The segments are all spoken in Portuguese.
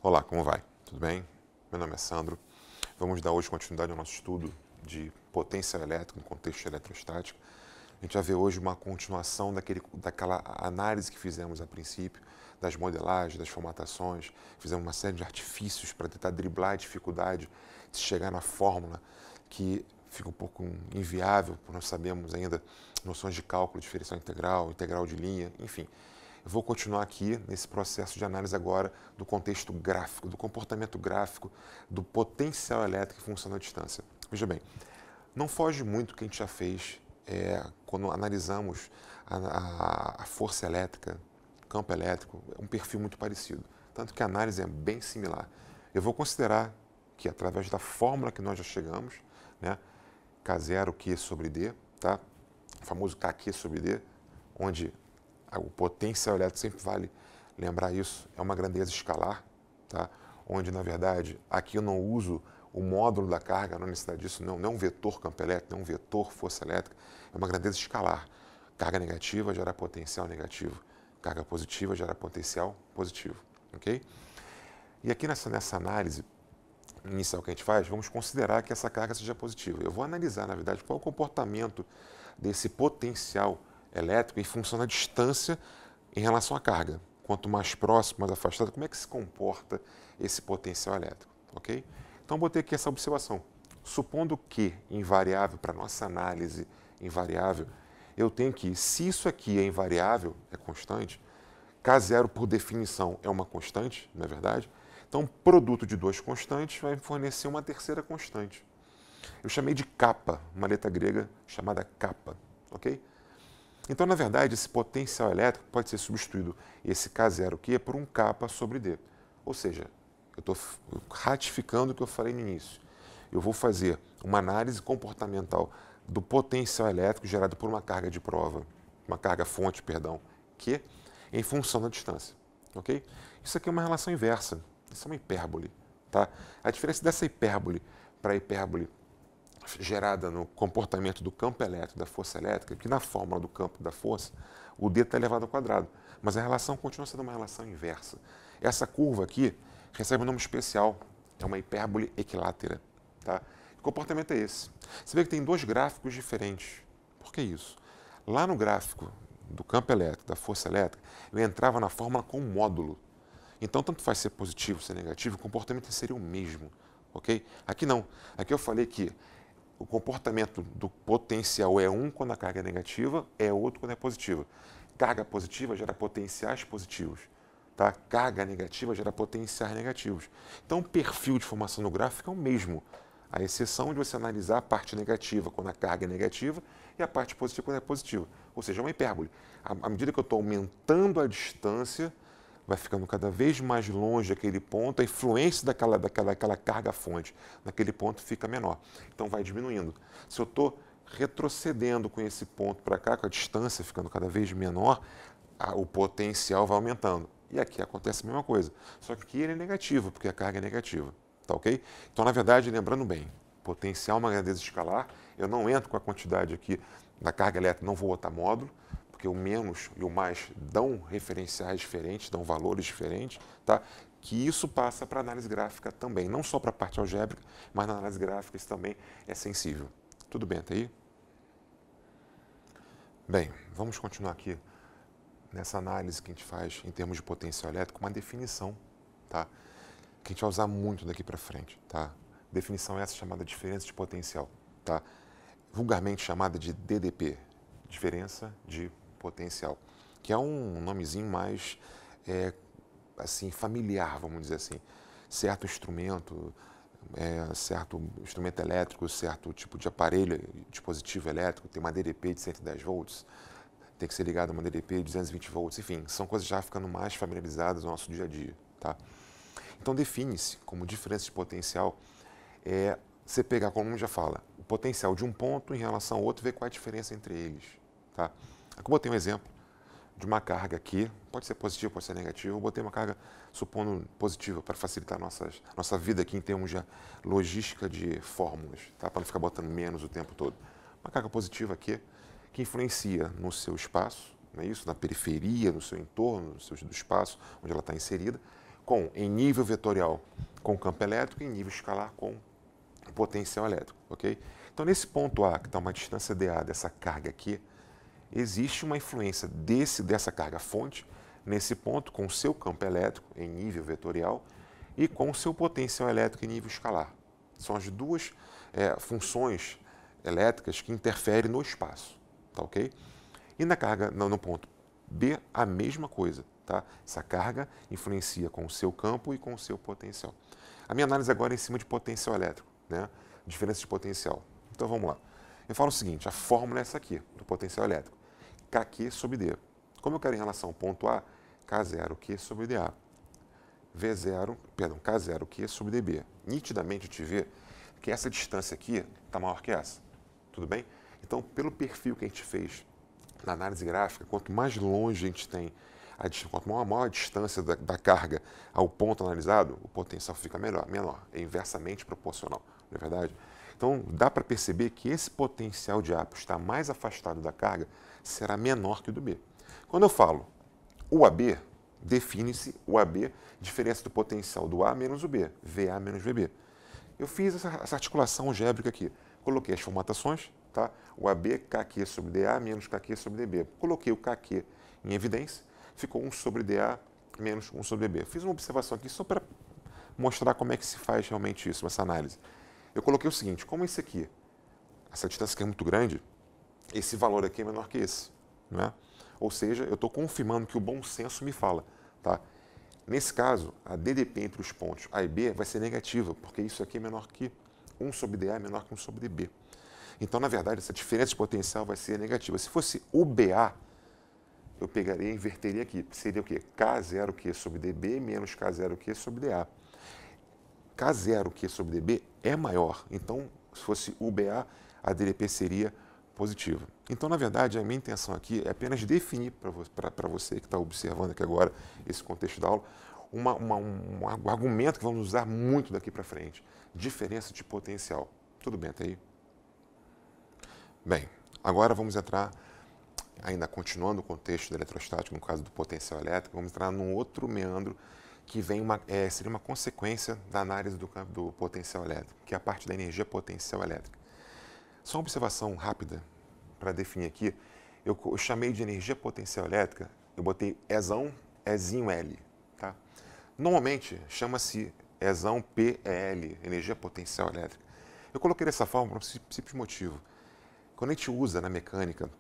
Olá, como vai? Tudo bem? Meu nome é Sandro. Vamos dar hoje continuidade ao nosso estudo de potencial elétrico no contexto eletrostático. A gente vai ver hoje uma continuação daquela análise que fizemos a princípio, das modelagens, das formatações. Fizemos uma série de artifícios para tentar driblar a dificuldade de chegar na fórmula que fica um pouco inviável, porque nós sabemos ainda noções de cálculo, diferencial integral, integral de linha, enfim. Eu vou continuar aqui nesse processo de análise agora do contexto gráfico, do comportamento gráfico, do potencial elétrico que funciona à distância. Veja bem, não foge muito do que a gente já fez quando analisamos a força elétrica, campo elétrico, é um perfil muito parecido. Tanto que a análise é bem similar. Eu vou considerar que através da fórmula que nós já chegamos, né, K0 Q sobre D, tá? O famoso KQ sobre D, onde o potencial elétrico, sempre vale lembrar isso, é uma grandeza escalar, tá? Onde, na verdade, aqui eu não uso o módulo da carga, não é necessidade disso, não é um vetor campo elétrico, não é um vetor força elétrica, é uma grandeza escalar. Carga negativa gera potencial negativo, carga positiva gera potencial positivo, ok? E aqui nessa análise inicial que a gente faz, vamos considerar que essa carga seja positiva. Eu vou analisar, na verdade, qual é o comportamento desse potencial elétrico em função da distância em relação à carga. Quanto mais próximo, mais afastado, como é que se comporta esse potencial elétrico, ok? Então, botei aqui essa observação. Supondo que, invariável, para nossa análise invariável, eu tenho que, se isso aqui é invariável, é constante, K0, por definição, é uma constante, não é verdade? Então, produto de duas constantes vai fornecer uma terceira constante. Eu chamei de kappa, uma letra grega chamada kappa, ok? Então, na verdade, esse potencial elétrico pode ser substituído, esse K0Q, por um kappa sobre D. Ou seja, eu estou ratificando o que eu falei no início. Eu vou fazer uma análise comportamental do potencial elétrico gerado por uma carga de prova, uma carga fonte, perdão, Q, em função da distância, ok? Isso aqui é uma relação inversa, isso é uma hipérbole, tá? A diferença dessa hipérbole para a hipérbole gerada no comportamento do campo elétrico, da força elétrica, que na fórmula do campo da força, o D está elevado ao quadrado, mas a relação continua sendo uma relação inversa. Essa curva aqui recebe um nome especial, é uma hipérbole equilátera, tá? O comportamento é esse. Você vê que tem dois gráficos diferentes. Por que isso? Lá no gráfico do campo elétrico, da força elétrica, eu entrava na fórmula com um módulo. Então, tanto faz ser positivo, ser negativo, o comportamento seria o mesmo, ok? Aqui não. Aqui eu falei que o comportamento do potencial é um quando a carga é negativa, é outro quando é positiva. Carga positiva gera potenciais positivos, tá? Carga negativa gera potenciais negativos. Então, o perfil de formação no gráfico é o mesmo, a exceção de você analisar a parte negativa quando a carga é negativa e a parte positiva quando é positiva. Ou seja, é uma hipérbole. À medida que eu estou aumentando a distância, vai ficando cada vez mais longe daquele ponto, a influência daquela carga-fonte naquele ponto fica menor. Então vai diminuindo. Se eu estou retrocedendo com esse ponto para cá, com a distância ficando cada vez menor, o potencial vai aumentando. E aqui acontece a mesma coisa. Só que aqui ele é negativo, porque a carga é negativa. Tá ok? Então, na verdade, lembrando bem, potencial é uma grandeza escalar, eu não entro com a quantidade aqui da carga elétrica, não vou botar módulo, porque o menos e o mais dão referenciais diferentes, dão valores diferentes, tá? Que isso passa para a análise gráfica também, não só para a parte algébrica, mas na análise gráfica isso também é sensível. Tudo bem até aí? Bem, vamos continuar aqui nessa análise que a gente faz em termos de potencial elétrico, uma definição, tá? Que a gente vai usar muito daqui para frente, tá? Definição essa chamada diferença de potencial, tá? Vulgarmente chamada de DDP, diferença de potencial, que é um nomezinho mais assim familiar, vamos dizer assim. Certo instrumento elétrico, certo tipo de aparelho, dispositivo elétrico, tem uma DDP de 110 volts, tem que ser ligado a uma DDP de 220 volts, enfim, são coisas já ficando mais familiarizadas no nosso dia a dia, tá? Então, define-se como diferença de potencial você pegar, como já fala, o potencial de um ponto em relação ao outro, ver qual é a diferença entre eles, tá? Aqui eu botei um exemplo de uma carga aqui, pode ser positiva, pode ser negativa, eu botei uma carga, supondo positiva, para facilitar a nossa vida aqui em termos de logística de fórmulas, tá? Para não ficar botando menos o tempo todo. Uma carga positiva aqui, que influencia no seu espaço, não é isso? Na periferia, no seu entorno, do espaço onde ela está inserida, em nível vetorial com campo elétrico e em nível escalar com potencial elétrico, ok? Então, nesse ponto A, que está uma distância dA dessa carga aqui, existe uma influência dessa carga fonte nesse ponto com o seu campo elétrico em nível vetorial e com o seu potencial elétrico em nível escalar. São as duas funções elétricas que interferem no espaço, tá ok? E na carga, no ponto B, a mesma coisa, tá? Essa carga influencia com o seu campo e com o seu potencial. A minha análise agora é em cima de potencial elétrico, né? Diferença de potencial. Então vamos lá. Eu falo o seguinte, a fórmula é essa aqui, do potencial elétrico. Kq sobre D. Como eu quero em relação ao ponto A, K0Q sobre dA. K0Q sobre dB. Nitidamente eu te vê que essa distância aqui está maior que essa. Tudo bem? Então, pelo perfil que a gente fez na análise gráfica, quanto mais longe a gente tem, quanto maior a distância da carga ao ponto analisado, o potencial fica menor. É inversamente proporcional, não é verdade? Então, dá para perceber que esse potencial de A, por estar mais afastado da carga, será menor que o do B. Quando eu falo UAB, define-se UAB, diferença do potencial do A menos o B, VA menos VB. Eu fiz essa articulação algébrica aqui. Coloquei as formatações, tá? UAB, KQ sobre dA menos KQ sobre dB. Coloquei o KQ em evidência, ficou 1 sobre dA menos 1 sobre dB. Fiz uma observação aqui só para mostrar como é que se faz realmente isso, essa análise. Eu coloquei o seguinte, como esse aqui, essa distância aqui é muito grande, esse valor aqui é menor que esse, né? Ou seja, eu estou confirmando que o bom senso me fala, tá? Nesse caso, a DDP entre os pontos A e B vai ser negativa, porque isso aqui é menor que 1 sobre dA é menor que 1 sobre dB. Então, na verdade, essa diferença de potencial vai ser negativa. Se fosse UBA, eu pegaria e inverteria aqui. Seria o quê? K0Q sobre dB menos K0Q sobre dA. K0Q sobre dB é maior. Então, se fosse UBA, a DDP seria positiva. Então, na verdade, a minha intenção aqui é apenas definir para você que está observando aqui agora esse contexto da aula, um argumento que vamos usar muito daqui para frente. Diferença de potencial. Tudo bem até aí? Bem, agora vamos entrar, ainda continuando o contexto da eletrostática, no caso do potencial elétrico, vamos entrar num outro meandro que seria uma consequência da análise do potencial elétrico, que é a parte da energia potencial elétrica. Só uma observação rápida para definir aqui. Eu chamei de energia potencial elétrica, eu botei Ezinho L. Tá? Normalmente chama-se Ezão PEL, energia potencial elétrica. Eu coloquei dessa forma por um simples motivo. Quando a gente usa na mecânica,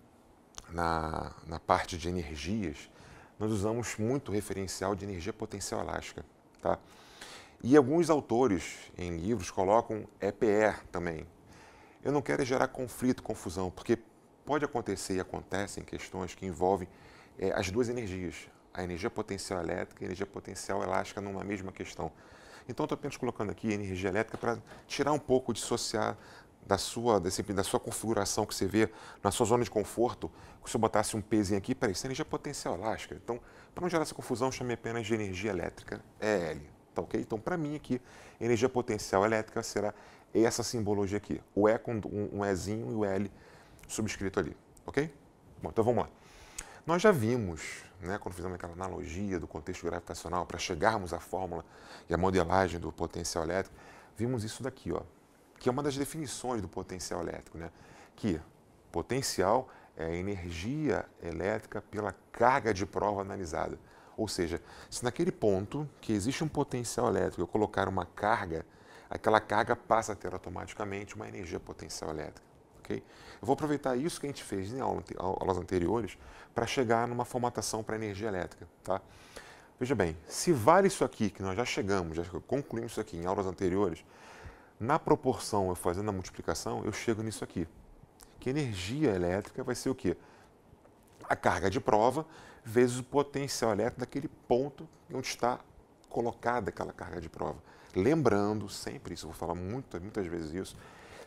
na parte de energias, nós usamos muito referencial de energia potencial elástica. Tá? E alguns autores em livros colocam EPE também. Eu não quero gerar conflito, confusão, porque pode acontecer e acontecem questões que envolvem as duas energias, a energia potencial elétrica e a energia potencial elástica numa mesma questão. Então, estou apenas colocando aqui energia elétrica para tirar um pouco, dissociar da sua configuração que você vê na sua zona de conforto. Se eu botasse um pezinho aqui, peraí, isso é energia potencial elástica. Então, para não gerar essa confusão, eu chamei apenas de energia elétrica, EL. Tá ok? Então, para mim aqui, energia potencial elétrica será essa simbologia aqui. O E com um Ezinho e o L subscrito ali. Ok? Bom, então vamos lá. Nós já vimos, né, quando fizemos aquela analogia do contexto gravitacional para chegarmos à fórmula e à modelagem do potencial elétrico, vimos isso daqui, ó, que é uma das definições do potencial elétrico, né? Que potencial é a energia elétrica pela carga de prova analisada. Ou seja, se naquele ponto que existe um potencial elétrico eu colocar uma carga, aquela carga passa a ter automaticamente uma energia potencial elétrica. Okay? Eu vou aproveitar isso que a gente fez em aulas anteriores para chegar numa formatação para energia elétrica. Tá? Veja bem, se vale isso aqui, que nós já chegamos, já concluímos isso aqui em aulas anteriores, na proporção, eu fazendo a multiplicação, eu chego nisso aqui. Que energia elétrica vai ser o quê? A carga de prova vezes o potencial elétrico daquele ponto onde está colocada aquela carga de prova. Lembrando, sempre isso, eu vou falar muitas vezes isso,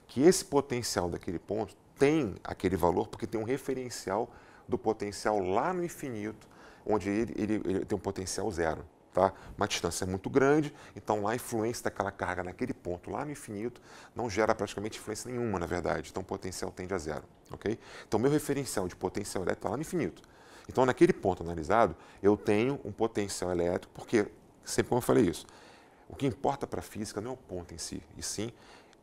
que esse potencial daquele ponto tem aquele valor porque tem um referencial do potencial lá no infinito, onde ele tem um potencial zero. Tá? Uma distância muito grande, então lá a influência daquela carga naquele ponto lá no infinito não gera praticamente influência nenhuma, na verdade, então o potencial tende a zero. Okay? Então meu referencial de potencial elétrico está lá no infinito. Então naquele ponto analisado eu tenho um potencial elétrico, porque Sempre como eu falei isso. O que importa para a física não é o ponto em si, e sim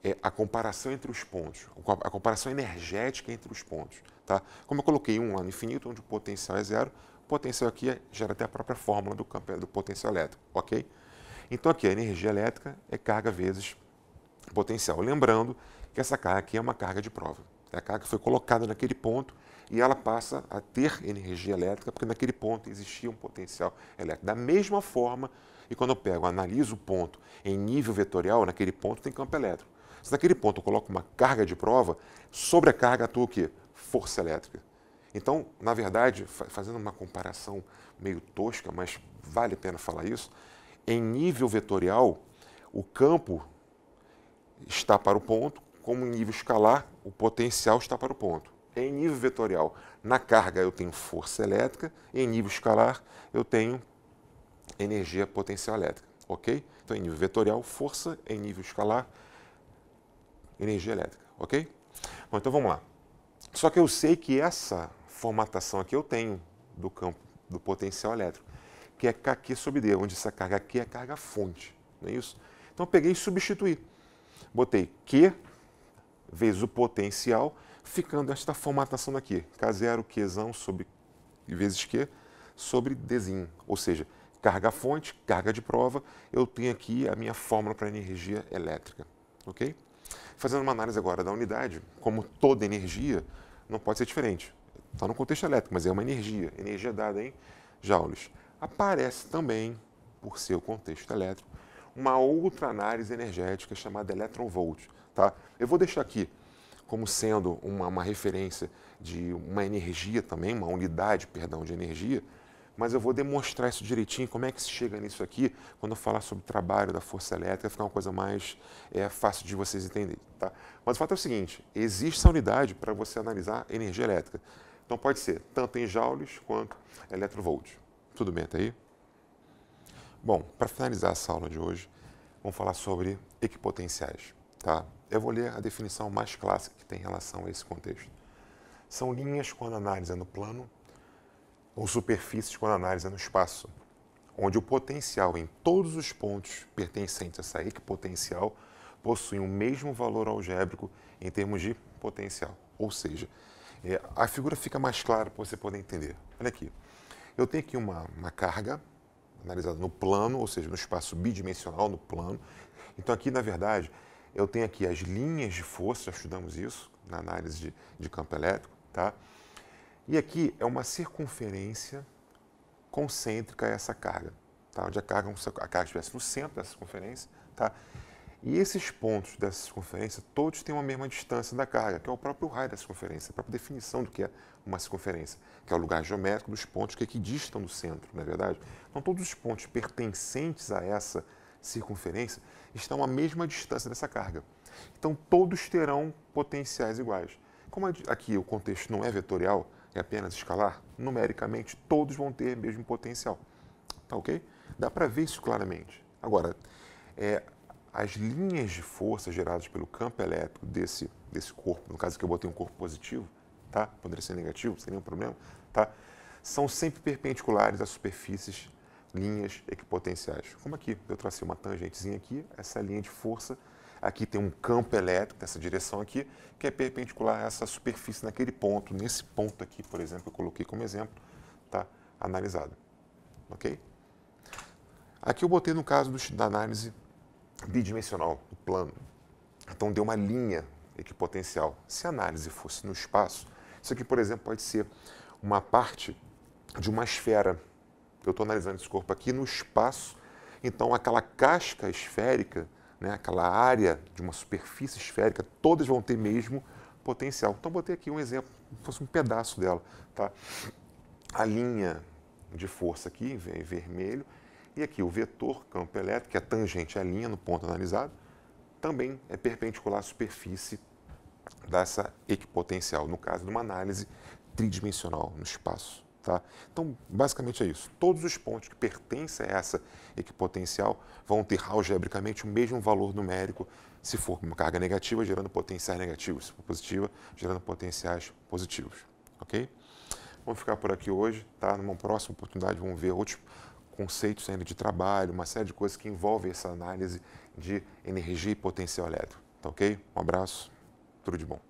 é a comparação entre os pontos, a comparação energética entre os pontos. Tá? Como eu coloquei um lá no infinito, onde o potencial é zero, o potencial aqui gera até a própria fórmula do campo do potencial elétrico, ok? Então aqui a energia elétrica é carga vezes potencial. Lembrando que essa carga aqui é uma carga de prova. É a carga que foi colocada naquele ponto e ela passa a ter energia elétrica porque naquele ponto existia um potencial elétrico. Da mesma forma, e quando eu pego, analiso o ponto em nível vetorial, naquele ponto tem campo elétrico. Se naquele ponto eu coloco uma carga de prova, sobre a carga atua o quê? Força elétrica. Então, na verdade, fazendo uma comparação meio tosca, mas vale a pena falar isso, em nível vetorial, o campo está para o ponto, como em nível escalar, o potencial está para o ponto. Em nível vetorial, na carga eu tenho força elétrica, em nível escalar eu tenho energia potencial elétrica, ok? Então, em nível vetorial, força, em nível escalar, energia elétrica, ok? Bom, então vamos lá. Só que eu sei que essa formatação aqui eu tenho do campo do potencial elétrico, que é Kq sobre D, onde essa carga aqui é a carga fonte, não é isso? Então eu peguei e substituí. Botei Q vezes o potencial, ficando esta formatação daqui, K0, Qzão sobre vezes Q sobre Dzinho, ou seja, carga fonte, carga de prova, eu tenho aqui a minha fórmula para energia elétrica, ok? Fazendo uma análise agora da unidade, como toda energia, não pode ser diferente. Está no contexto elétrico, mas é uma energia dada em joules. Aparece também, por ser o contexto elétrico, uma outra análise energética chamada eletronvolt. Tá? Eu vou deixar aqui como sendo uma referência de uma energia também, uma unidade, perdão, de energia, mas eu vou demonstrar isso direitinho, como é que se chega nisso aqui, quando eu falar sobre o trabalho da força elétrica, ficar uma coisa mais fácil de vocês entenderem. Tá? Mas o fato é o seguinte, existe essa unidade para você analisar energia elétrica. Então pode ser tanto em joules quanto eletronvolt. Tudo bem até aí? Bom, para finalizar essa aula de hoje, vamos falar sobre equipotenciais. Tá? Eu vou ler a definição mais clássica que tem relação a esse contexto. São linhas quando a análise é no plano, ou superfícies quando a análise é no espaço, onde o potencial em todos os pontos pertencentes a essa equipotencial possuem o mesmo valor algébrico em termos de potencial. Ou seja, a figura fica mais clara para você poder entender. Olha aqui, eu tenho aqui uma carga analisada no plano, ou seja, no espaço bidimensional, no plano. Então aqui, na verdade, eu tenho aqui as linhas de força, já estudamos isso na análise de campo elétrico, tá? E aqui é uma circunferência concêntrica a essa carga, tá? Onde a carga estivesse no centro dessa circunferência, tá? E esses pontos dessa circunferência, todos têm uma mesma distância da carga, que é o próprio raio da circunferência, a própria definição do que é uma circunferência, que é o lugar geométrico dos pontos que equidistam do centro, não é verdade? Então, todos os pontos pertencentes a essa circunferência estão à mesma distância dessa carga. Então, todos terão potenciais iguais. Como aqui o contexto não é vetorial, é apenas escalar, numericamente todos vão ter o mesmo potencial. Tá ok? Dá para ver isso claramente. Agora, as linhas de força geradas pelo campo elétrico desse corpo, no caso aqui eu botei um corpo positivo, tá? Poderia ser negativo, sem nenhum problema, tá? São sempre perpendiculares às superfícies, linhas equipotenciais. Como aqui, eu tracei uma tangentezinha aqui, essa linha de força, aqui tem um campo elétrico nessa direção aqui, que é perpendicular a essa superfície naquele ponto, nesse ponto aqui, por exemplo, que eu coloquei como exemplo, tá? Analisado, ok? Aqui eu botei no caso da análise bidimensional, do plano. Então deu uma linha equipotencial. Se a análise fosse no espaço, isso aqui, por exemplo, pode ser uma parte de uma esfera. Eu estou analisando esse corpo aqui no espaço, então aquela casca esférica, né, aquela área de uma superfície esférica, todas vão ter mesmo potencial. Então botei aqui um exemplo, como se fosse um pedaço dela. Tá? A linha de força aqui, em vermelho, e aqui o vetor campo elétrico, que é tangente à linha no ponto analisado, também é perpendicular à superfície dessa equipotencial, no caso de uma análise tridimensional no espaço. Tá? Então, basicamente é isso. Todos os pontos que pertencem a essa equipotencial vão ter algebricamente o mesmo valor numérico se for uma carga negativa, gerando potenciais negativos, se for positiva, gerando potenciais positivos. Ok? Vamos ficar por aqui hoje. Tá? Numa próxima oportunidade, vamos ver outros conceitos ainda de trabalho, uma série de coisas que envolvem essa análise de energia e potencial elétrico. Tá ok? Um abraço, tudo de bom.